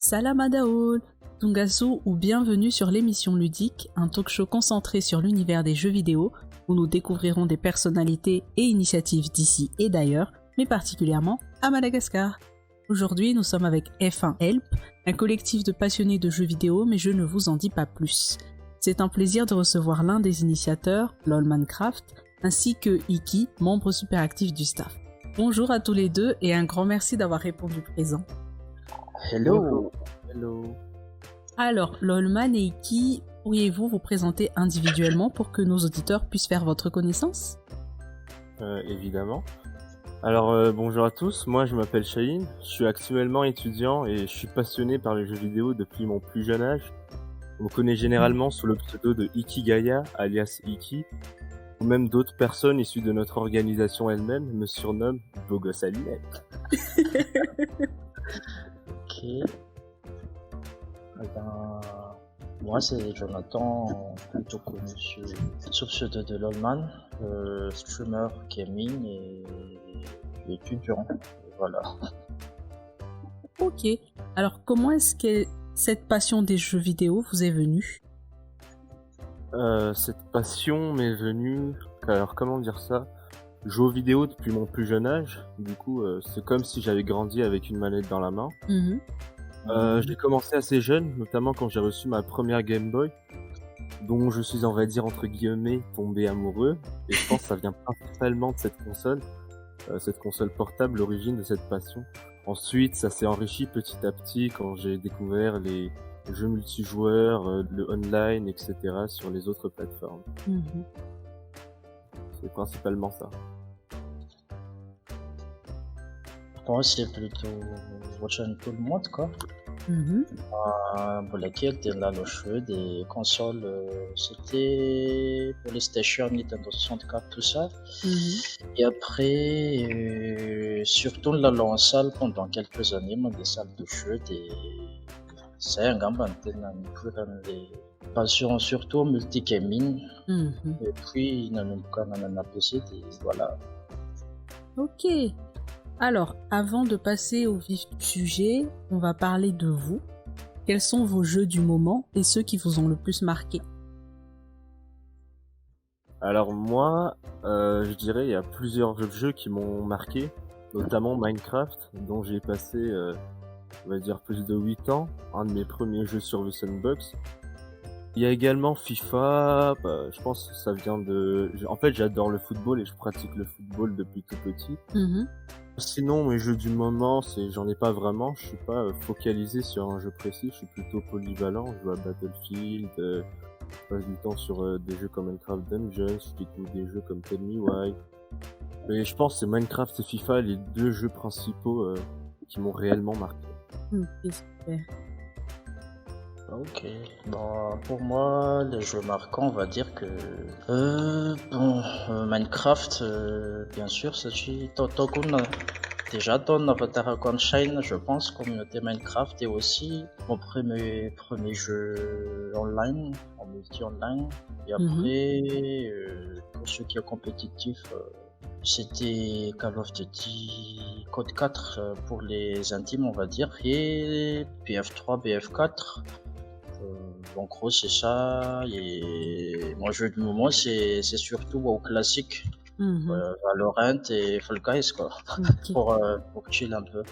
Salam Adaol, Tungasu ou bienvenue sur l'émission ludique, un talk-show concentré sur l'univers des jeux vidéo où nous découvrirons des personnalités et initiatives d'ici et d'ailleurs, mais particulièrement à Madagascar. Aujourd'hui, nous sommes avec F1 Help, un collectif de passionnés de jeux vidéo, mais je ne vous en dis pas plus. C'est un plaisir de recevoir l'un des initiateurs, LolManCraft, ainsi que Iki, membre super actif du staff. Bonjour à tous les deux et un grand merci d'avoir répondu présent. Hello. Alors, Lolman et Iki, pourriez-vous vous présenter individuellement pour que nos auditeurs puissent faire votre connaissance ? Évidemment. Alors bonjour à tous, moi je m'appelle Shaheen, je suis actuellement étudiant et je suis passionné par les jeux vidéo depuis mon plus jeune âge. On me connaît généralement sous le pseudo de Ikigaya, alias Iki, ou même d'autres personnes issues de notre organisation elle-même me surnomment Beau Gosse à lunettes. Ok. Moi c'est Jonathan, plutôt connu sous pseudo de LOLman, streamer gaming et étudiant. Voilà. Ok. Alors, comment est-ce que cette passion des jeux vidéo vous est venue ? Cette passion m'est venue, alors comment dire ça ? Je joue aux vidéos depuis mon plus jeune âge, du coup c'est comme si j'avais grandi avec une manette dans la main. J'ai commencé assez jeune, notamment quand j'ai reçu ma première Game Boy, dont je suis, on va dire, entre guillemets, tombé amoureux, et je pense que ça vient principalement de cette console portable, l'origine de cette passion. Ensuite, ça s'est enrichi petit à petit quand j'ai découvert les jeux multijoueurs, le online, etc. sur les autres plateformes. C'est principalement ça. Moi c'est plutôt watching tout le monde quoi. Pour laquelle t'es là le jeu des consoles, c'était PlayStation, Nintendo 64, tout ça. Et après, surtout là en salle pendant quelques années, moi des salles de jeu, c'est un gamin des passions surtout multi-gaming. Et puis, on a PC, voilà. Ok. Alors, avant de passer au vif du sujet, on va parler de vous. Quels sont vos jeux du moment et ceux qui vous ont le plus marqué ? Alors moi, je dirais il y a plusieurs jeux qui m'ont marqué, notamment Minecraft, dont j'ai passé, on va dire, plus de 8 ans, un de mes premiers jeux sur le Sandbox. Il y a également FIFA, je pense que ça vient de... En fait, j'adore le football et je pratique le football depuis tout petit. Sinon, mes jeux du moment, j'en ai pas vraiment, je suis pas focalisé sur un jeu précis, je suis plutôt polyvalent, je joue à Battlefield, je passe du temps sur des jeux comme Minecraft Dungeons, je découvre des jeux comme Tell Me Why. Mais je pense que c'est Minecraft et FIFA les deux jeux principaux qui m'ont réellement marqué. Ok, super. Ok, bon, pour moi, les jeux marquants, on va dire que Minecraft, bien sûr, c'est déjà ton Avatar Shine, je pense, communauté Minecraft, et aussi mon premier jeu online, en multi-online. Et après, pour ce qui est compétitif, c'était Call of Duty Code 4 pour les intimes, on va dire, et BF3, BF4. En gros, c'est ça. Et mon jeu du moment, c'est surtout WoW classique, Valorant et Fall Guys, quoi, pour chill un peu.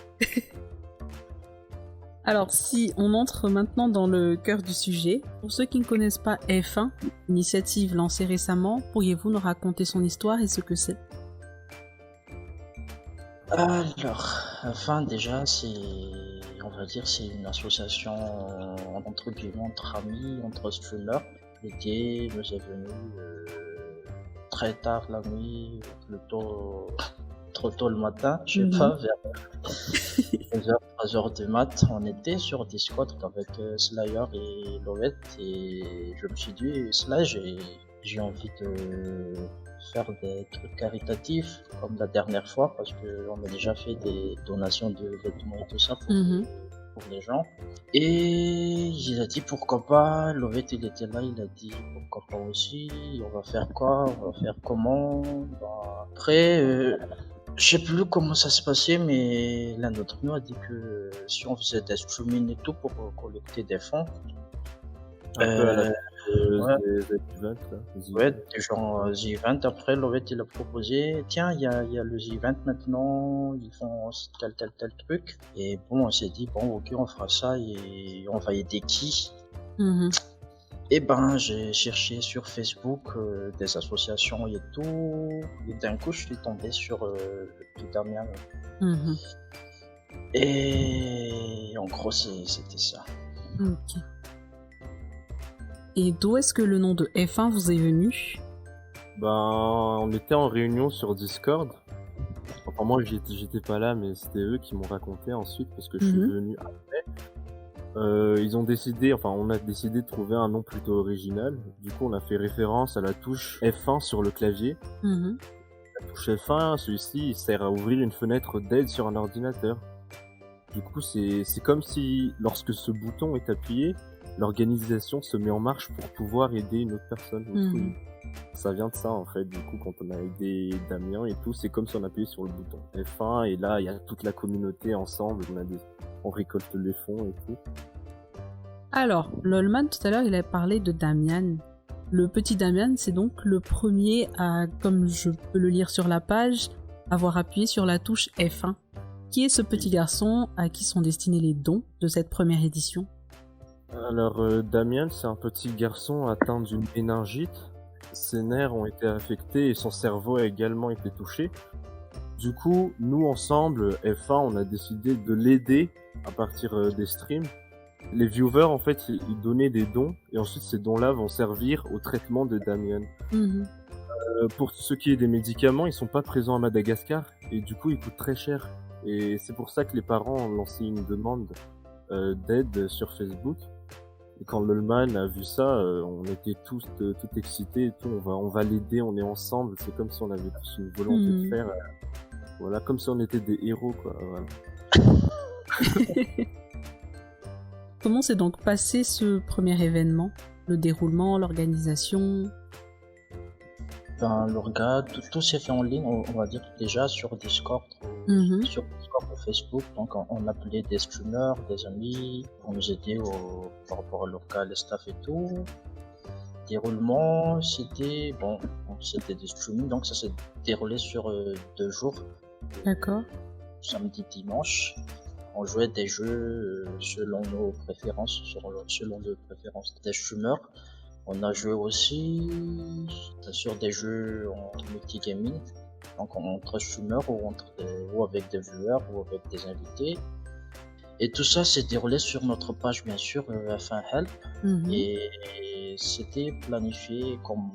Alors, si on entre maintenant dans le cœur du sujet, pour ceux qui ne connaissent pas F1, initiative lancée récemment, pourriez-vous nous raconter son histoire et ce que c'est ? Alors, F1 déjà, on va dire, c'est une association entre guillemets, entre amis, entre streamers. L'idée nous est venue très tard la nuit, plutôt trop tôt le matin, je sais pas, vers 2h, 3h du mat. On était sur Discord avec Slayer et Lovett et je me suis dit, Slash, j'ai envie de faire des trucs caritatifs comme la dernière fois parce qu'on a déjà fait des donations de vêtements et tout ça pour les gens. Et il a dit pourquoi pas, Lovett il était là, il a dit pourquoi pas aussi, on va faire quoi, on va faire comment. Après Je sais plus comment ça se passait, mais l'un d'entre nous a dit que si on faisait des streaming et tout pour collecter des fonds, Un peu à la ouais, des events, là, des ouais, events. des gens The Event. Après, Lovett il a proposé, tiens, il y a le The Event maintenant, ils font tel truc. Et bon, on s'est dit, bon, ok, on fera ça et on va aider qui? Mhm. Et ben, j'ai cherché sur Facebook des associations et tout. Et d'un coup, je suis tombé sur le petit Damien. Mhm. Et en gros, c'était ça. Ok. Et d'où est-ce que le nom de F1 vous est venu? Ben, on était en réunion sur Discord. Enfin, moi, j'étais pas là, mais c'était eux qui m'ont raconté ensuite, parce que je suis venu après. Ils ont décidé, enfin, on a décidé de trouver un nom plutôt original. Du coup, on a fait référence à la touche F1 sur le clavier. Mhm. La touche F1, celui-ci, il sert à ouvrir une fenêtre d'aide sur un ordinateur. Du coup, c'est comme si, lorsque ce bouton est appuyé, l'organisation se met en marche pour pouvoir aider une autre personne. Du coup, Mhm. ça vient de ça, en fait. Du coup, quand on a aidé Damien et tout, c'est comme si on appuyait sur le bouton F1, et là, il y a toute la communauté ensemble, on récolte les fonds et tout. Alors, Lolman, tout à l'heure, il a parlé de Damian. Le petit Damian, c'est donc le premier à, comme je peux le lire sur la page, avoir appuyé sur la touche F1. Qui est ce petit garçon à qui sont destinés les dons de cette première édition? Alors, Damien, c'est un petit garçon atteint d'une méningite. Ses nerfs ont été affectés et son cerveau a également été touché. Du coup, nous ensemble, F1, on a décidé de l'aider à partir des streams. Les viewers, en fait, ils donnaient des dons et ensuite ces dons-là vont servir au traitement de Damien. Mhm. Pour ce qui est des médicaments, ils sont pas présents à Madagascar et du coup, ils coûtent très cher. Et c'est pour ça que les parents ont lancé une demande d'aide sur Facebook. Et quand Lolman a vu ça, on était tous tout excités et tout. On va l'aider, on est ensemble. C'est comme si on avait tous une volonté de faire, voilà, comme si on était des héros, quoi. Voilà. Comment s'est donc passé ce premier événement? Le déroulement, l'organisation? Ben, le regard, tout s'est fait en ligne, on va dire déjà sur Discord, Mhm. sur Discord ou Facebook. Donc, on appelait des streamers, des amis pour nous aider par rapport au local, le staff et tout. Déroulement, c'était bon, c'était des streaming, donc ça s'est déroulé sur 2 jours, D'accord. samedi, dimanche. On jouait des jeux selon nos préférences, selon les préférences des streamers. On a joué aussi sur des jeux en multigaming, donc entre streamers ou avec des viewers ou avec des invités. Et tout ça s'est déroulé sur notre page, bien sûr, F1 Help. Mhm. Et c'était planifié comme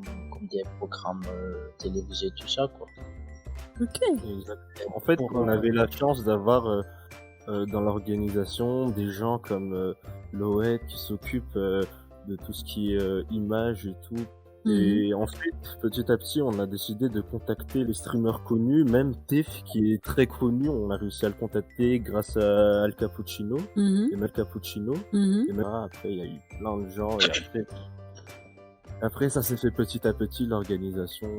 des programmes télévisés, tout ça, quoi. Ok. Exactement. En fait, on avait la chance d'avoir dans l'organisation des gens comme Loët qui s'occupe de tout ce qui est images et tout. Et en fait, petit à petit, on a décidé de contacter les streamers connus, même Tef qui est très connu, on a réussi à le contacter grâce à Al Cappuccino, Mhm. Emel Cappuccino. Mhm. Et même après, il y a eu plein de gens et après ça s'est fait petit à petit l'organisation.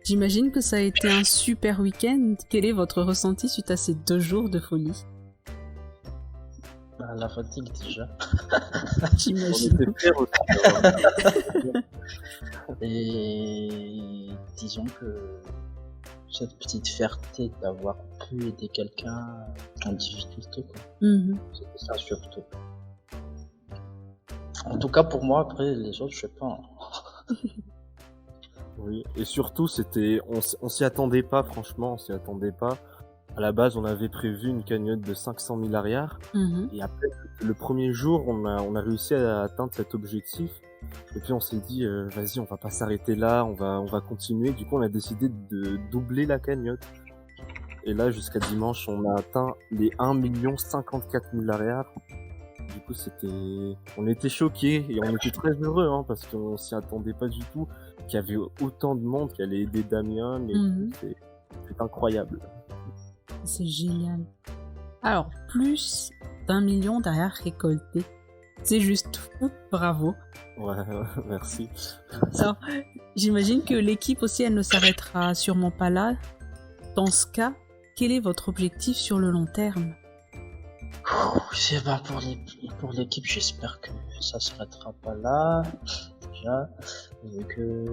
J'imagine que ça a été un super week-end. Quel est votre ressenti suite à ces 2 jours de folie? Ben, la fatigue déjà. On J'imagine. était fiers aussi. Et disons que cette petite fierté d'avoir pu aider quelqu'un en difficulté, quoi. Mhm. C'était ça surtout. En tout cas pour moi, après les autres, je sais pas. Oui, et surtout on s'y attendait pas, franchement, on s'y attendait pas. À la base, on avait prévu une cagnotte de 500 000 arrières. Mhm. Et après, le premier jour, on a réussi à atteindre cet objectif. Et puis on s'est dit, vas-y, on va pas s'arrêter là, on va continuer. Du coup, on a décidé de doubler la cagnotte. Et là, jusqu'à dimanche, on a atteint les 1 054 000 arrières. Du coup, on était choqués et on était très heureux, hein, parce qu'on s'y attendait pas du tout, qu'il y avait autant de monde qui allait aider Damien, mais c'est incroyable. C'est génial. Alors, plus d'1 million derrière récolté. C'est juste fou, bravo. Ouais, merci. Alors, j'imagine que l'équipe aussi, elle ne s'arrêtera sûrement pas là. Dans ce cas, quel est votre objectif sur le long terme? C'est ben pour l'équipe, j'espère que ça s'arrêtera pas là. Déjà, vu que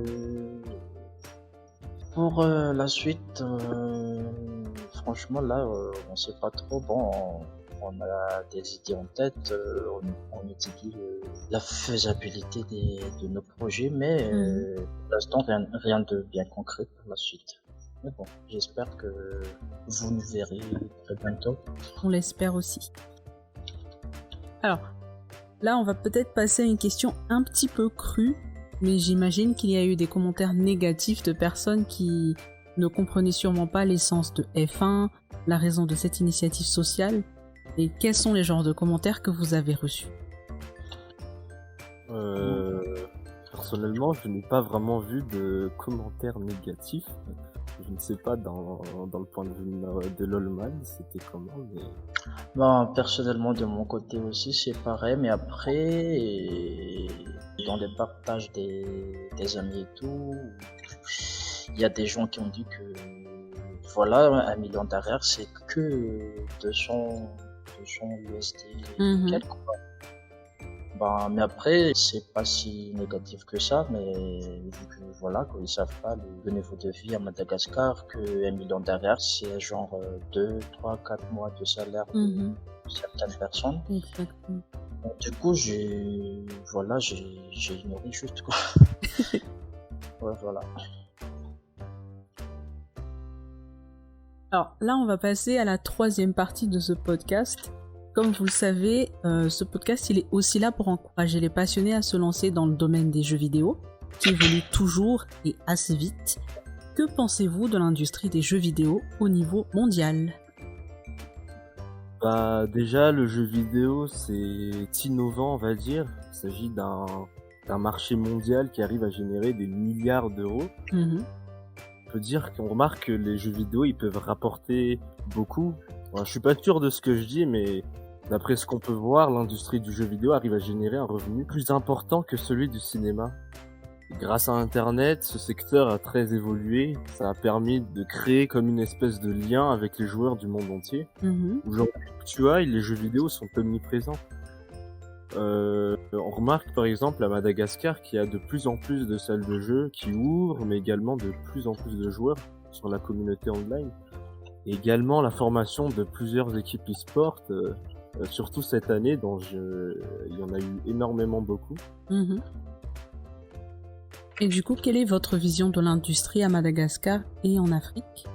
pour la suite, franchement là, on sait pas trop. Bon, on a des idées en tête, on étudie la faisabilité de nos projets, mais pour l'instant rien de bien concret pour la suite. Mais bon, j'espère que vous nous verrez très bientôt. On l'espère aussi. Alors, là, on va peut-être passer à une question un petit peu crue, mais j'imagine qu'il y a eu des commentaires négatifs de personnes qui ne comprenaient sûrement pas l'essence de F1, la raison de cette initiative sociale, et quels sont les genres de commentaires que vous avez reçus? Personnellement, je n'ai pas vraiment vu de commentaires négatifs. Je ne sais pas dans le point de vue de LOLman, c'était comment, mais... Bon, personnellement, de mon côté aussi, c'est pareil, mais après, dans les partages des amis et tout, il y a des gens qui ont dit que, voilà, 1 million d'arrière, c'est que 200 USD quelques, quoi. Bah, mais après, c'est pas si négatif que ça, mais vu que voilà, ils savent pas le niveau de vie à Madagascar, que 1 million derrière, c'est genre 2, 3, 4 mois de salaire de certaines personnes. Exactement. Donc, du coup, j'ai ignoré juste, quoi. Ouais, voilà. Alors là, on va passer à la 3e partie de ce podcast. Comme vous le savez, ce podcast il est aussi là pour encourager les passionnés à se lancer dans le domaine des jeux vidéo, qui évolue toujours et assez vite. Que pensez-vous de l'industrie des jeux vidéo au niveau mondial? Bah déjà, le jeu vidéo, c'est innovant, on va dire. Il s'agit d'un marché mondial qui arrive à générer des milliards d'euros. On peut dire qu'on remarque que les jeux vidéo, ils peuvent rapporter beaucoup. Bon, je suis pas sûr de ce que je dis, mais d'après ce qu'on peut voir, l'industrie du jeu vidéo arrive à générer un revenu plus important que celui du cinéma. Et grâce à Internet, ce secteur a très évolué. Ça a permis de créer comme une espèce de lien avec les joueurs du monde entier. Aujourd'hui, tu vois, les jeux vidéo sont omniprésents. On remarque par exemple à Madagascar qu'il y a de plus en plus de salles de jeu qui ouvrent, mais également de plus en plus de joueurs sur la communauté online. Et également la formation de plusieurs équipes e-sport, surtout cette année, il y en a eu énormément beaucoup. Et du coup, quelle est votre vision de l'industrie à Madagascar et en Afrique?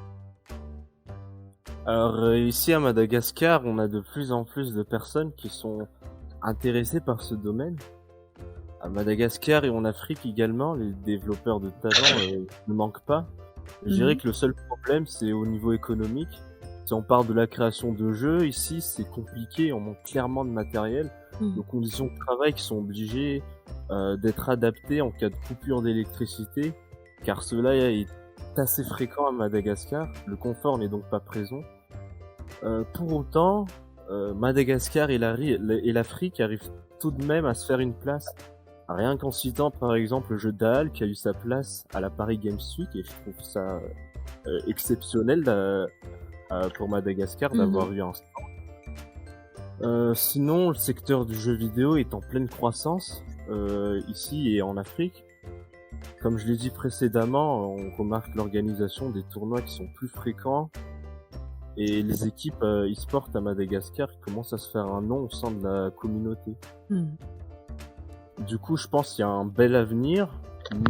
Alors ici à Madagascar, on a de plus en plus de personnes qui sont intéressées par ce domaine. À Madagascar et en Afrique également, les développeurs de talent ne manquent pas. Je dirais que le seul problème, c'est au niveau économique. Si on parle de la création de jeux, ici, c'est compliqué, on manque clairement de matériel. Nos conditions de travail qui sont obligées d'être adaptées en cas de coupure d'électricité, car cela est assez fréquent à Madagascar. Le confort n'est donc pas présent. Pour autant, Madagascar et l'Afrique arrivent tout de même à se faire une place. Rien qu'en citant par exemple le jeu Daal qui a eu sa place à la Paris Games Week, et je trouve ça exceptionnel pour Madagascar d'avoir eu un stand. Sinon, le secteur du jeu vidéo est en pleine croissance ici et en Afrique. Comme je l'ai dit précédemment, on remarque l'organisation des tournois qui sont plus fréquents et les équipes e-sport à Madagascar commencent à se faire un nom au sein de la communauté. Du coup, je pense qu'il y a un bel avenir,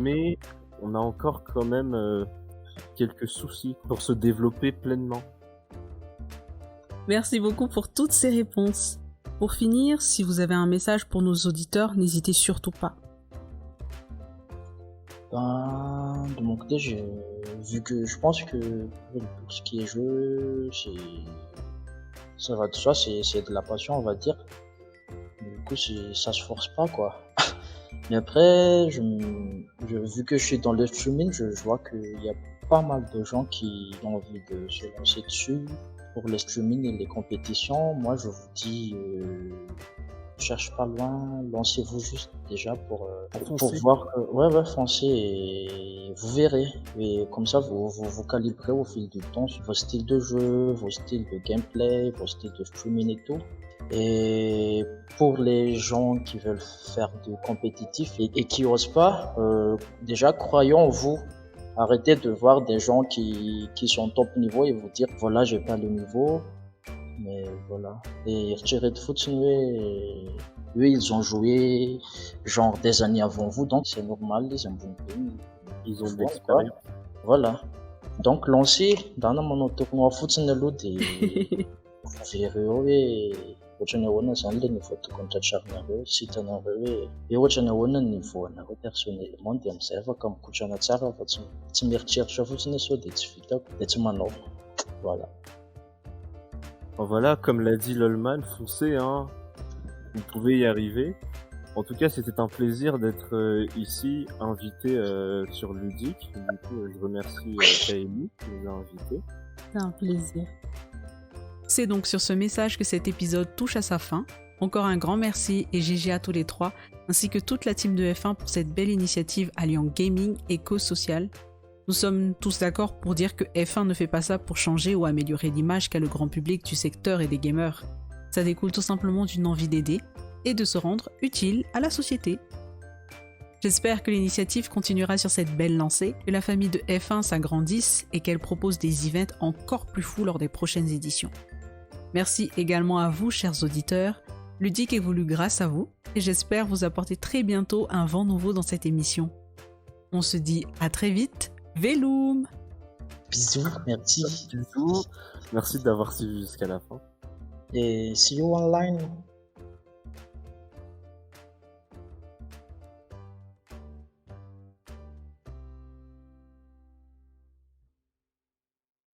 mais on a encore quand même quelques soucis pour se développer pleinement. Merci beaucoup pour toutes ces réponses. Pour finir, si vous avez un message pour nos auditeurs, n'hésitez surtout pas. Ben, de mon côté, vu que je pense que pour ce qui est jeu, ça va de soi, c'est de la passion, on va dire. Du coup, ça se force pas, quoi. Mais après, vu que je suis dans le streaming, je vois qu'il y a pas mal de gens qui ont envie de se lancer dessus pour le streaming et les compétitions. Moi, je vous dis cherche pas loin, lancez-vous juste déjà pour Foncez. voir que ouais, foncez et vous verrez et comme ça vous calibrez au fil du temps vos styles de jeu, vos styles de gameplay, vos styles de streaming et tout. Et pour les gens qui veulent faire du compétitif et qui osent pas, déjà croyons en vous. Arrêtez de voir des gens qui sont top niveau et vous dire voilà j'ai pas le niveau, mais voilà. Et retirez de foot, eux ils ont joué genre des années avant vous, donc c'est normal, ils ont bon game. Ils ont de Voilà. l'expérience. Voilà. Donc lancez dans mon tournoi foot et vous verrez ouais. Ohatrany ahoana zany le niveau tokony tratrarina sy hitanareo hoe ohatrany ahoana ny niveau anareo personnellement de amizay afaka mikotrana tsara fa tsy mieritreritra fotsiny sao de tsy vitako de tsy manao. Voilà. Bon, voilà, comme l'a dit Lolman, foncez, hein. Vous pouvez y arriver. En tout cas, c'était un plaisir d'être ici, invité sur Ludique. Du coup, je remercie Kaeli qui nous a invités. C'est un plaisir. C'est donc sur ce message que cet épisode touche à sa fin. Encore un grand merci et GG à tous les trois, ainsi que toute la team de F1 pour cette belle initiative alliant gaming et cause sociale. Nous sommes tous d'accord pour dire que F1 ne fait pas ça pour changer ou améliorer l'image qu'a le grand public du secteur et des gamers. Ça découle tout simplement d'une envie d'aider et de se rendre utile à la société. J'espère que l'initiative continuera sur cette belle lancée, que la famille de F1 s'agrandisse et qu'elle propose des events encore plus fous lors des prochaines éditions. Merci également à vous, chers auditeurs. Ludique évolue grâce à vous et j'espère vous apporter très bientôt un vent nouveau dans cette émission. On se dit à très vite. Veloum! Bisous, merci. Bisous. Merci d'avoir suivi jusqu'à la fin. Et see you online.